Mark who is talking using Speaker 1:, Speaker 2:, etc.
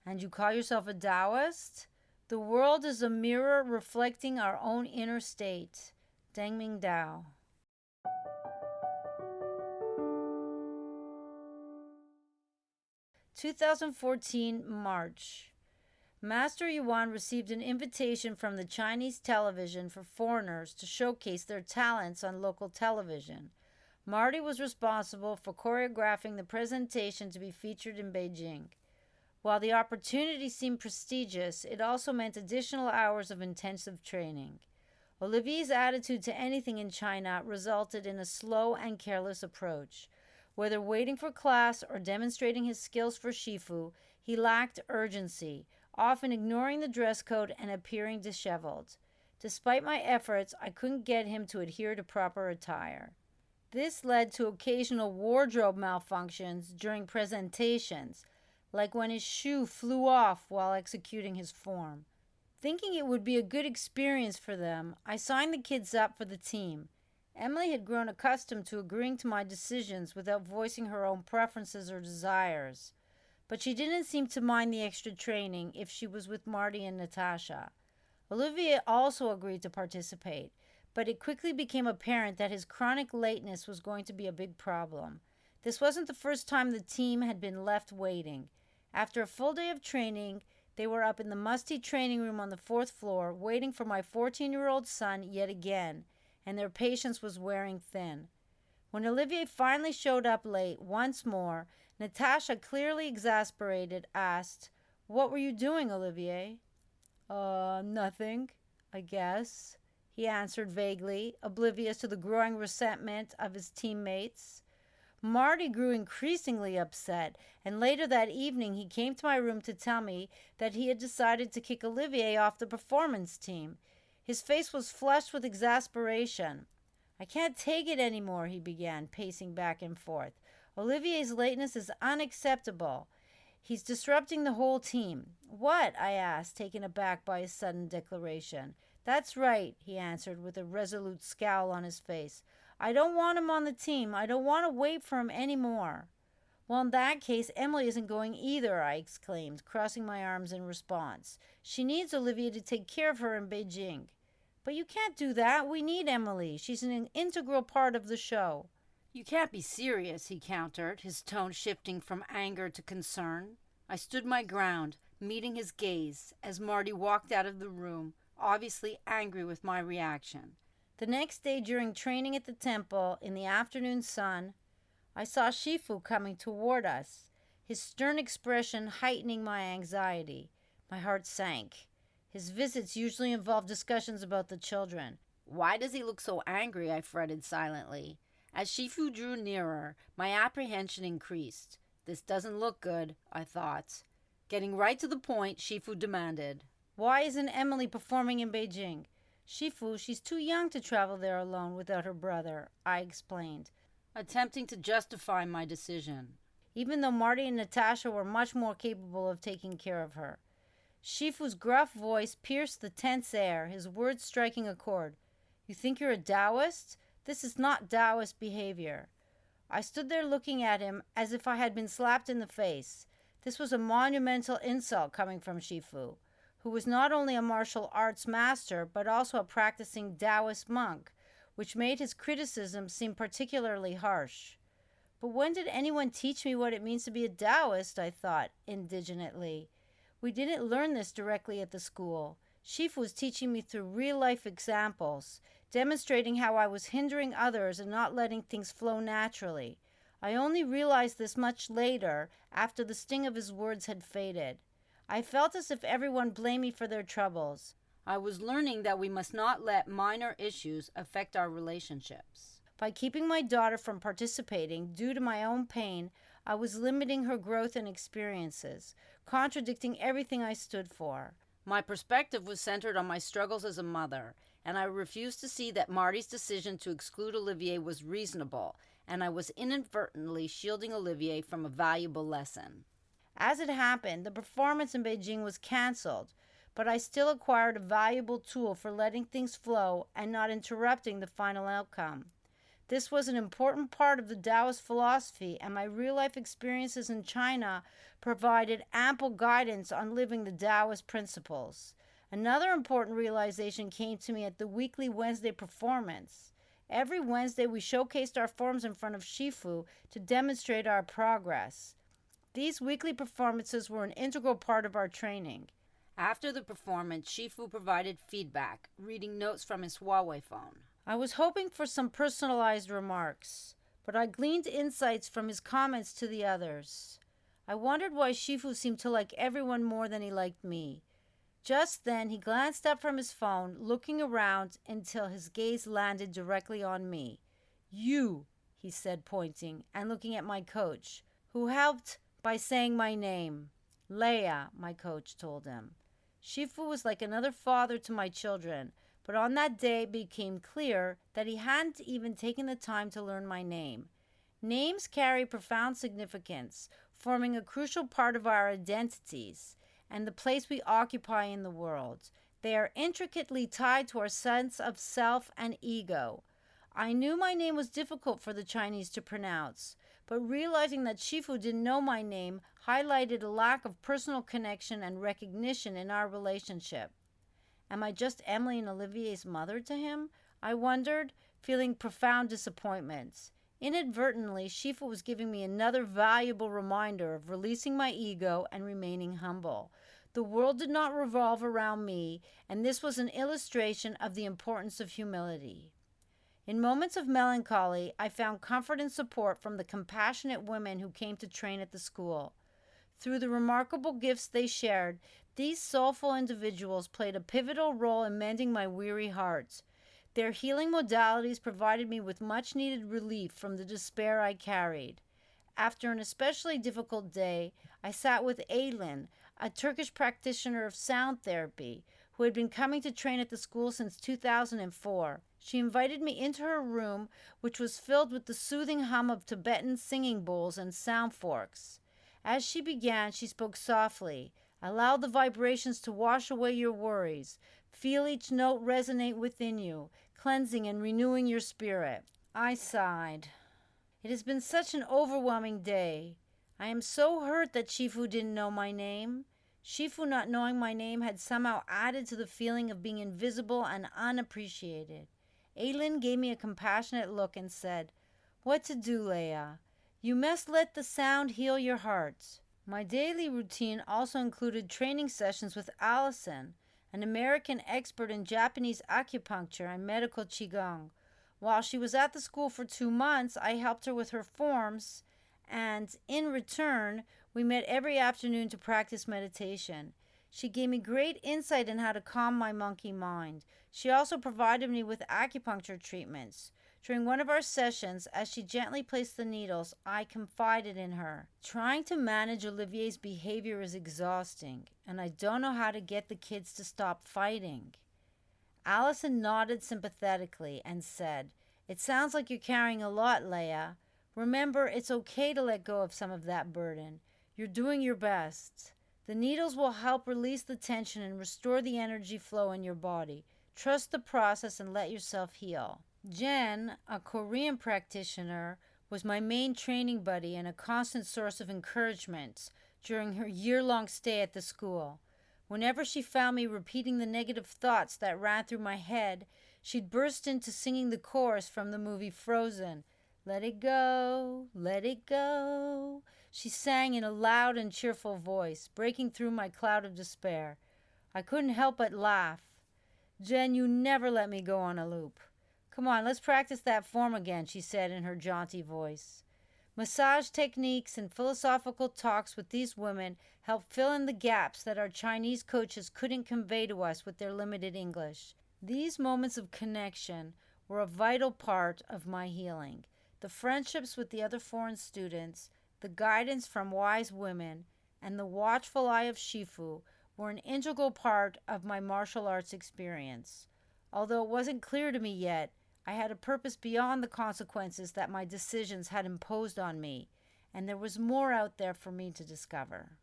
Speaker 1: And you call yourself a Daoist? The world is a mirror reflecting our own inner state. Deng Ming Dao. 2014 March. Master Yuan received an invitation from the Chinese television for foreigners to showcase their talents on local television. Marty was responsible for choreographing the presentation to be featured in Beijing. While the opportunity seemed prestigious, it also meant additional hours of intensive training. Olivier's attitude to anything in China resulted in a slow and careless approach. Whether waiting for class or demonstrating his skills for Shifu, he lacked urgency, often ignoring the dress code and appearing disheveled. Despite my efforts, I couldn't get him to adhere to proper attire. This led to occasional wardrobe malfunctions during presentations, like when his shoe flew off while executing his form. Thinking it would be a good experience for them, I signed the kids up for the team. Emily had grown accustomed to agreeing to my decisions without voicing her own preferences or desires. But she didn't seem to mind the extra training if she was with Marty and Natasha. Olivier also agreed to participate, but it quickly became apparent that his chronic lateness was going to be a big problem. This wasn't the first time the team had been left waiting. After a full day of training, they were up in the musty training room on the 4th floor, waiting for my 14-year-old son yet again, and their patience was wearing thin. When Olivier finally showed up late once more, Natasha, clearly exasperated, asked, "What were you doing, Olivier?" Nothing, I guess," he answered vaguely, oblivious to the growing resentment of his teammates. Marty grew increasingly upset, and later that evening he came to my room to tell me that he had decided to kick Olivier off the performance team. His face was flushed with exasperation. "I can't take it anymore," he began, pacing back and forth. "Olivier's lateness is unacceptable. He's disrupting the whole team." "What?" I asked, taken aback by his sudden declaration. "That's right," he answered with a resolute scowl on his face. "I don't want him on the team. I don't want to wait for him anymore." "Well, in that case, Emily isn't going either," I exclaimed, crossing my arms in response. "She needs Olivier to take care of her in Beijing." "But you can't do that. We need Emily. She's an integral part of the show." "You can't be serious," he countered, his tone shifting from anger to concern. I stood my ground, meeting his gaze, as Marty walked out of the room, obviously angry with my reaction. The next day during training at the temple, in the afternoon sun, I saw Shifu coming toward us, his stern expression heightening my anxiety. My heart sank. His visits usually involved discussions about the children. "Why does he look so angry?" I fretted silently. As Shifu drew nearer, my apprehension increased. "This doesn't look good," I thought. Getting right to the point, Shifu demanded, "Why isn't Emily performing in Beijing?" "Shifu, she's too young to travel there alone without her brother," I explained, attempting to justify my decision, even though Marty and Natasha were much more capable of taking care of her. Shifu's gruff voice pierced the tense air, his words striking a chord. "You think you're a Daoist? This is not Daoist behavior." I stood there looking at him as if I had been slapped in the face. This was a monumental insult coming from Shifu, who was not only a martial arts master, but also a practicing Daoist monk, which made his criticism seem particularly harsh. "But when did anyone teach me what it means to be a Daoist?" I thought, indignantly. "We didn't learn this directly at the school. Shifu was teaching me through real-life examples, demonstrating how I was hindering others and not letting things flow naturally. I only realized this much later, after the sting of his words had faded. I felt as if everyone blamed me for their troubles. I was learning that we must not let minor issues affect our relationships. By keeping my daughter from participating due to my own pain, I was limiting her growth and experiences, contradicting everything I stood for. My perspective was centered on my struggles as a mother, and I refused to see that Marty's decision to exclude Olivier was reasonable, and I was inadvertently shielding Olivier from a valuable lesson. As it happened, the performance in Beijing was canceled, but I still acquired a valuable tool for letting things flow and not interrupting the final outcome. This was an important part of the Daoist philosophy, and my real-life experiences in China provided ample guidance on living the Daoist principles. Another important realization came to me at the weekly Wednesday performance. Every Wednesday, we showcased our forms in front of Shifu to demonstrate our progress. These weekly performances were an integral part of our training. After the performance, Shifu provided feedback, reading notes from his Huawei phone. I was hoping for some personalized remarks, but I gleaned insights from his comments to the others. I wondered why Shifu seemed to like everyone more than he liked me. Just then, he glanced up from his phone, looking around until his gaze landed directly on me. "You," he said, pointing, and looking at my coach, who helped by saying my name. "Leia," my coach told him. Shifu was like another father to my children, but on that day it became clear that he hadn't even taken the time to learn my name. Names carry profound significance, forming a crucial part of our identities and the place we occupy in the world. They are intricately tied to our sense of self and ego. I knew my name was difficult for the Chinese to pronounce, but realizing that Shifu didn't know my name highlighted a lack of personal connection and recognition in our relationship. Am I just Emily and Olivier's mother to him? I wondered, feeling profound disappointment. Inadvertently, Shifu was giving me another valuable reminder of releasing my ego and remaining humble. The world did not revolve around me, and this was an illustration of the importance of humility. In moments of melancholy, I found comfort and support from the compassionate women who came to train at the school. Through the remarkable gifts they shared, these soulful individuals played a pivotal role in mending my weary heart. Their healing modalities provided me with much-needed relief from the despair I carried. After an especially difficult day, I sat with Aylin, a Turkish practitioner of sound therapy, who had been coming to train at the school since 2004. She invited me into her room, which was filled with the soothing hum of Tibetan singing bowls and sound forks. As she began, she spoke softly. "Allow the vibrations to wash away your worries. Feel each note resonate within you, cleansing and renewing your spirit." I sighed. It has been such an overwhelming day. I am so hurt that Shifu didn't know my name. Shifu not knowing my name had somehow added to the feeling of being invisible and unappreciated. Aylin gave me a compassionate look and said, "What to do, Leia? You must let the sound heal your heart." My daily routine also included training sessions with Allison, an American expert in Japanese acupuncture and medical qigong. While she was at the school for 2 months, I helped her with her forms, and in return, we met every afternoon to practice meditation. She gave me great insight in how to calm my monkey mind. She also provided me with acupuncture treatments. During one of our sessions, as she gently placed the needles, I confided in her. "Trying to manage Olivier's behavior is exhausting, and I don't know how to get the kids to stop fighting." Allison nodded sympathetically and said, "It sounds like you're carrying a lot, Leia. Remember, it's okay to let go of some of that burden. You're doing your best. The needles will help release the tension and restore the energy flow in your body. Trust the process and let yourself heal." Jen, a Korean practitioner, was my main training buddy and a constant source of encouragement during her year-long stay at the school. Whenever she found me repeating the negative thoughts that ran through my head, she'd burst into singing the chorus from the movie Frozen. "Let it go, let it go." She sang in a loud and cheerful voice, breaking through my cloud of despair. I couldn't help but laugh. "Jen, you never let me go on a loop. Come on, let's practice that form again," she said in her jaunty voice. Massage techniques and philosophical talks with these women helped fill in the gaps that our Chinese coaches couldn't convey to us with their limited English. These moments of connection were a vital part of my healing. The friendships with the other foreign students, the guidance from wise women, and the watchful eye of Shifu were an integral part of my martial arts experience. Although it wasn't clear to me yet, I had a purpose beyond the consequences that my decisions had imposed on me, and there was more out there for me to discover.